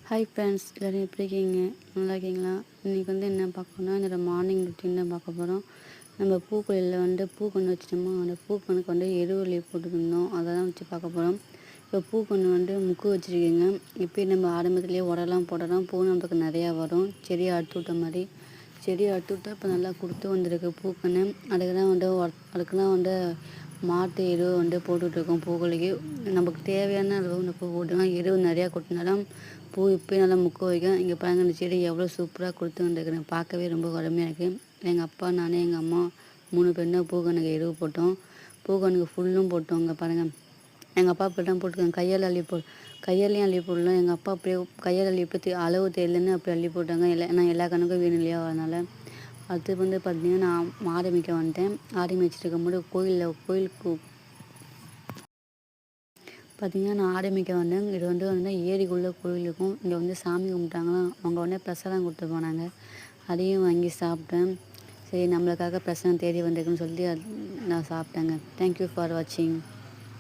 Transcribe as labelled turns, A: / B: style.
A: Hi friends, எல்லோரும் எப்படி இருக்கீங்க? நல்லா இருக்கீங்களா? இன்றைக்கி என்ன பார்க்கணுன்னா, என்னோடய மார்னிங் ரொட்டீன் தான் பார்க்க போகிறோம். நம்ம பூக்கொல்லியில் பூக்கன்று வச்சுட்டோமா, அந்த பூக்கன்றுக்கு எருவலி போட்டுருந்தோம், அதை தான் வச்சு பார்க்க போகிறோம். இப்போ பூக்கன்று முக்கு வச்சுருக்கீங்க. இப்போ நம்ம ஆரம்பத்துலேயே உரம்லாம் போடலாம், பூ நமக்கு நிறையா வரும். செடியை அறுத்து விட்ட மாதிரி செடியை அறுத்து விட்டால் இப்போ நல்லா கொடுத்து வந்திருக்கு பூக்கன்று. அதுக்கு தான் அதுக்கெல்லாம் மாட்டு எரு போட்டுட்ருக்கோம். பூக்கொல்லிக்கு நமக்கு தேவையான அளவு இந்த பூ போட்டுக்கலாம். எரு நிறையா கொட்டினாலும் பூ இப்போ நல்லா முக்க வைக்கும். இங்கே பாருங்கள், இந்த செடி எவ்வளோ சூப்பராக கொடுத்து வந்துருக்குறேன். பார்க்கவே ரொம்ப அருமையாக இருக்குது. எங்கள் அப்பா, நான், எங்கள் அம்மா 3 பேரும் தான் பூக்கன்றுக்கு எருவு போட்டோம். பூக்கன்றுக்கு ஃபுல்லும் போட்டோம். இங்கே பாருங்கள், எங்கள் அப்பா இப்படி தான் போட்டுருக்காங்க. கையாலையும் அள்ளி போடலாம். எங்கள் அப்பா அப்படியே கையால் அள்ளி இப்போ அளவு தெரியலன்னு அப்படி அள்ளி போட்டாங்க. ஏன்னா எல்லா கணக்கும் வேணும் இல்லையா, அதனால். அடுத்து பார்த்தீங்கன்னா, நான் ஆரம்பிக்க வந்துட்டேன். ஆரம்பிச்சுட்டு இருக்கும்போது கோயிலுக்கு பார்த்திங்கன்னா, நான் ஆரம்பிக்க வந்தேன். இது வந்து ஏரிக்குள்ளே கோயில் இருக்கும். இங்கே சாமி கும்பிட்டாங்கன்னா அவங்க பிரசாதம் கொடுத்து போனாங்க. அதையும் வாங்கி சாப்பிட்டேன். சரி, நம்மளுக்காக பிரசாதம் தேடி வந்திருக்குன்னு சொல்லி நான் சாப்பிட்டேங்க. தேங்க்யூ ஃபார் வாட்சிங்.